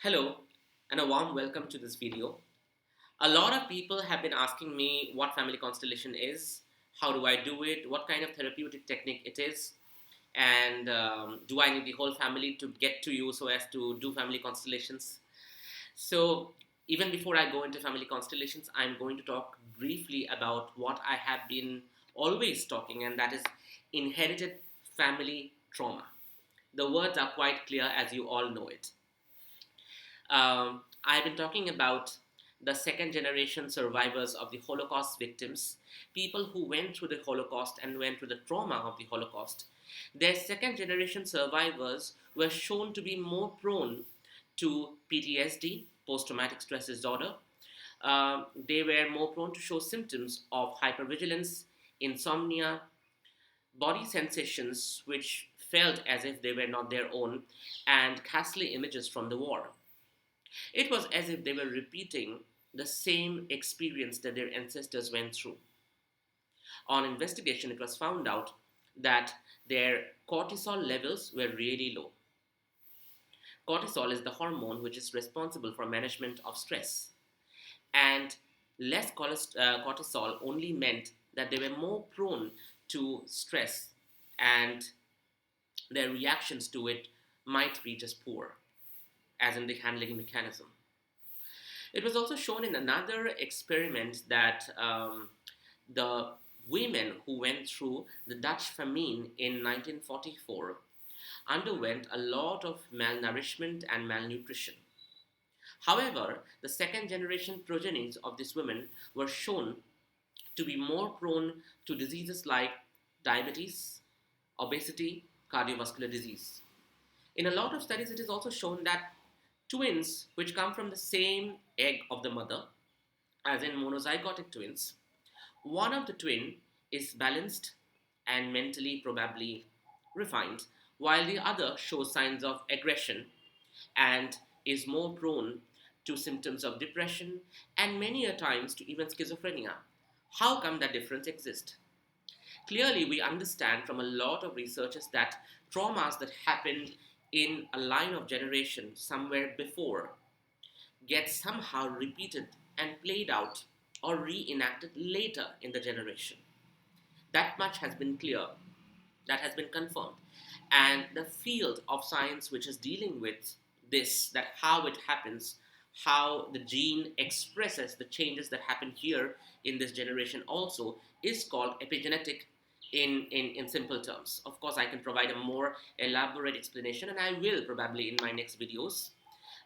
Hello, and a warm welcome to this video. A lot of people have been asking me what family constellation is, how do I do it, what kind of therapeutic technique it is, and do I need the whole family to get to you so as to do family constellations? So, even before I go into family constellations, I'm going to talk briefly about what I have been always talking, and that is inherited family trauma. The words are quite clear as you all know it. I've been talking about the second generation survivors of the Holocaust victims, people who went through the Holocaust and went through the trauma of the Holocaust. Their second generation survivors were shown to be more prone to PTSD, post traumatic stress disorder. They were more prone to show symptoms of hypervigilance, insomnia, body sensations which felt as if they were not their own, and ghastly images from the war. It was as if they were repeating the same experience that their ancestors went through. On investigation, it was found out that their cortisol levels were really low. Cortisol is the hormone which is responsible for management of stress, and less cortisol only meant that they were more prone to stress and their reactions to it might be just poor, as in the handling mechanism. It was also shown in another experiment that the women who went through the Dutch famine in 1944 underwent a lot of malnourishment and malnutrition. However, the second generation progenies of these women were shown to be more prone to diseases like diabetes, obesity, cardiovascular disease. In a lot of studies, it is also shown that twins which come from the same egg of the mother, as in monozygotic twins, one of the twin is balanced and mentally probably refined, while the other shows signs of aggression and is more prone to symptoms of depression and many a times to even schizophrenia. How come that difference exists? Clearly, we understand from a lot of researchers that traumas that happened in a line of generation somewhere before get somehow repeated and played out or reenacted later in the generation. That much has been clear, that has been confirmed. And the field of science which is dealing with this, that how it happens, how the gene expresses the changes that happen here in this generation also, is called epigenetic in simple terms. Of course, I can provide a more elaborate explanation, and I will probably in my next videos.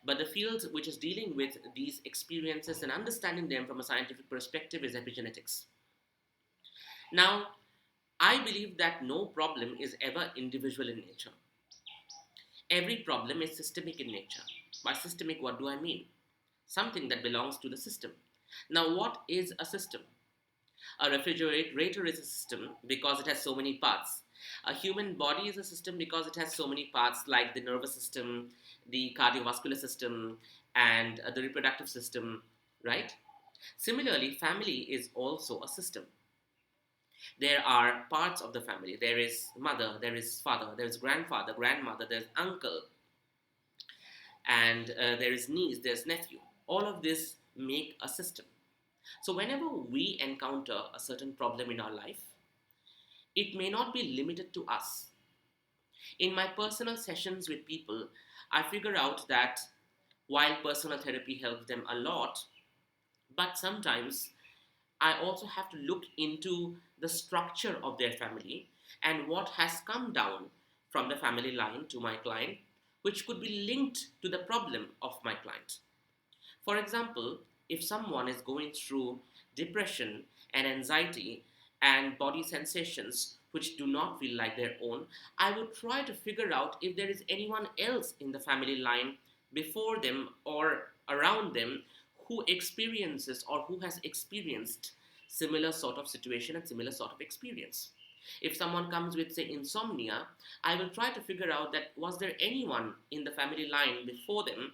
But the field which is dealing with these experiences and understanding them from a scientific perspective is epigenetics. Now, I believe that no problem is ever individual in nature. Every problem is systemic in nature. By systemic, what do I mean? Something that belongs to the system. Now, what is a system? A refrigerator is a system because it has so many parts. A human body is a system because it has so many parts, like the nervous system, the cardiovascular system, and the reproductive system, right? Similarly, family is also a system. There are parts of the family. There is mother, there is father, there is grandfather, grandmother, there's uncle, and there is niece, there's nephew. All of this make a system. So whenever we encounter a certain problem in our life, it may not be limited to us. In my personal sessions with people, I figure out that while personal therapy helps them a lot, but sometimes I also have to look into the structure of their family and what has come down from the family line to my client, which could be linked to the problem of my client. For example, if someone is going through depression and anxiety and body sensations which do not feel like their own, I would try to figure out if there is anyone else in the family line before them or around them who experiences or who has experienced similar sort of situation and similar sort of experience. If someone comes with, say, insomnia, I will try to figure out that was there anyone in the family line before them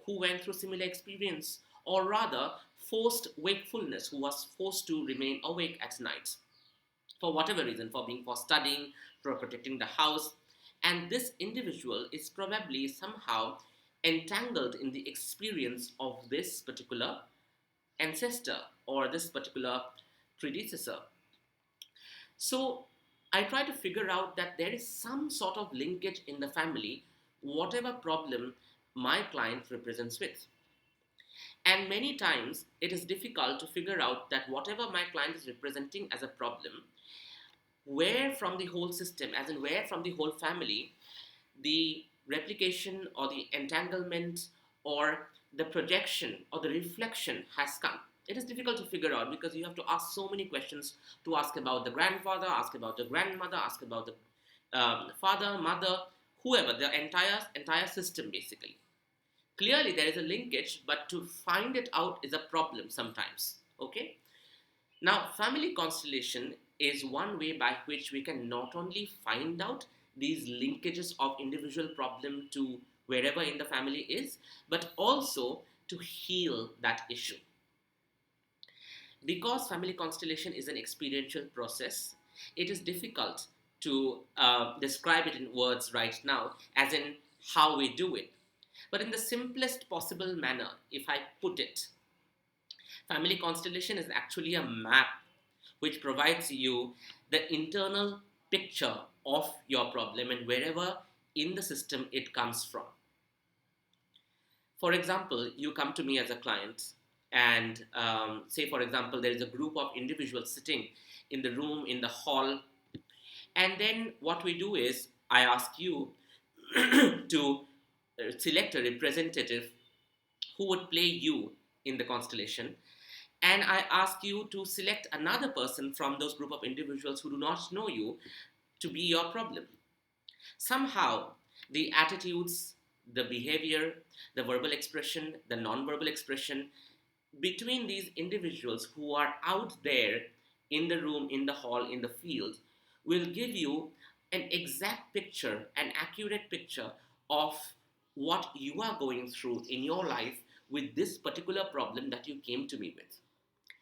who went through similar experience, or rather forced wakefulness, who was forced to remain awake at night for whatever reason, for studying, for protecting the house. And this individual is probably somehow entangled in the experience of this particular ancestor or this particular predecessor. So I try to figure out that there is some sort of linkage in the family, whatever problem my client represents with. And many times it is difficult to figure out that whatever my client is representing as a problem, where from the whole system, as in where from the whole family, the replication or the entanglement or the projection or the reflection has come. It is difficult to figure out because you have to ask so many questions, to ask about the grandfather, ask about the grandmother, ask about the father, mother, whoever, the entire system basically. Clearly there is a linkage, but to find it out is a problem sometimes. Okay. Now, family constellation is one way by which we can not only find out these linkages of individual problem to wherever in the family is, but also to heal that issue. Because family constellation is an experiential process, it is difficult to describe it in words right now, as in how we do it. But in the simplest possible manner, if I put it, family constellation is actually a map which provides you the internal picture of your problem and wherever in the system it comes from. For example, you come to me as a client, and say, for example, there is a group of individuals sitting in the room, in the hall, and then what we do is I ask you to select a representative who would play you in the constellation, and I ask you to select another person from those group of individuals who do not know you to be your problem. Somehow, the attitudes, the behavior, the verbal expression, the non-verbal expression between these individuals who are out there in the room, in the hall, in the field, will give you an exact picture, an accurate picture of what you are going through in your life with this particular problem that you came to me with.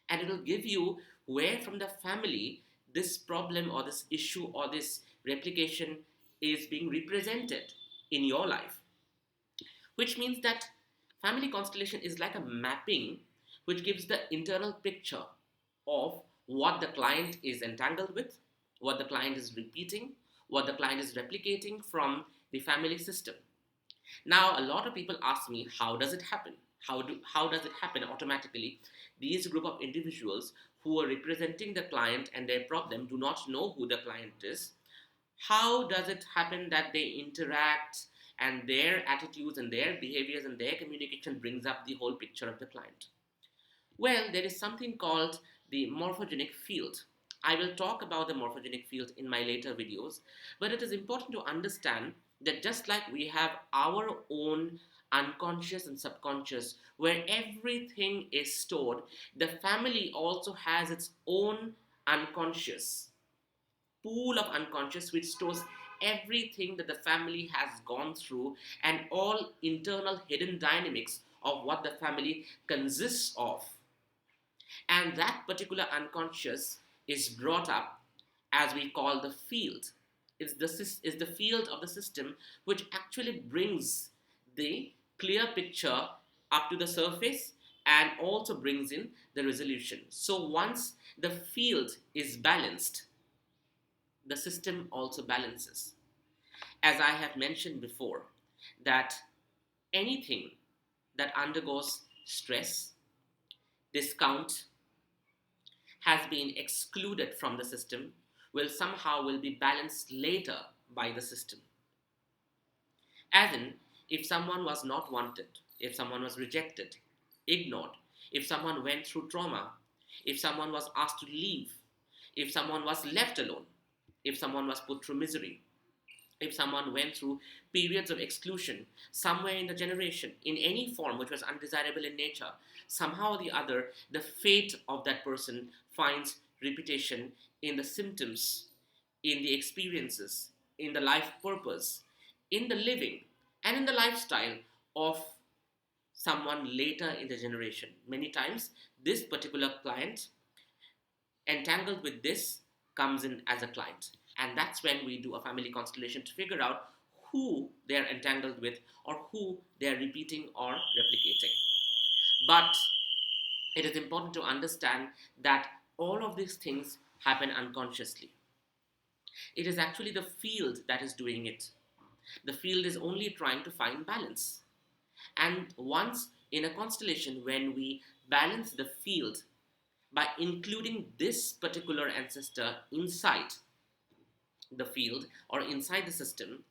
And it will give you where from the family this problem or this issue or this replication is being represented in your life, which means that family constellation is like a mapping which gives the internal picture of what the client is entangled with, what the client is repeating, what the client is replicating from the family system. Now, a lot of people ask me, how does it happen? How does it happen automatically? These group of individuals who are representing the client and their problem do not know who the client is. How does it happen that they interact and their attitudes and their behaviors and their communication brings up the whole picture of the client? Well, there is something called the morphogenic field. I will talk about the morphogenic field in my later videos, but it is important to understand that just like we have our own unconscious and subconscious where everything is stored, the family also has its own unconscious, pool of unconscious which stores everything that the family has gone through and all internal hidden dynamics of what the family consists of. And that particular unconscious is brought up as we call the field. Is the field of the system which actually brings the clear picture up to the surface and also brings in the resolution. So once the field is balanced, the system also balances. As I have mentioned before, that anything that undergoes stress, discount, has been excluded from the system will be balanced later by the system. As in, if someone was not wanted, if someone was rejected, ignored, if someone went through trauma, if someone was asked to leave, if someone was left alone, if someone was put through misery, if someone went through periods of exclusion somewhere in the generation, in any form which was undesirable in nature, somehow or the other, the fate of that person finds repetition in the symptoms, in the experiences, in the life purpose, in the living, and in the lifestyle of someone later in the generation. Many times, this particular client entangled with this comes in as a client. And that's when we do a family constellation to figure out who they are entangled with or who they are repeating or replicating. But it is important to understand that all of these things happen unconsciously. It is actually the field that is doing it. The field is only trying to find balance. And once in a constellation, when we balance the field by including this particular ancestor inside the field or inside the system,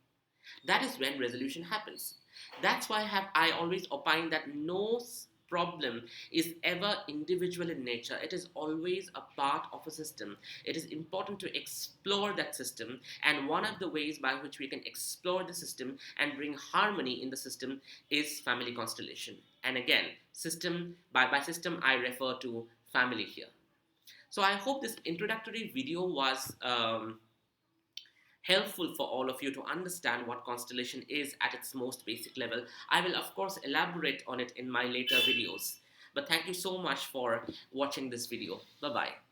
that is when resolution happens. That's why I always opine that no problem is ever individual in nature. It is always a part of a system. It is important to explore that system, and one of the ways by which we can explore the system and bring harmony in the system is family constellation. And again, system by system I refer to family here. So I hope this introductory video was helpful for all of you to understand what constellation is at its most basic level. I will of course elaborate on it in my later videos. But thank you so much for watching this video. Bye bye.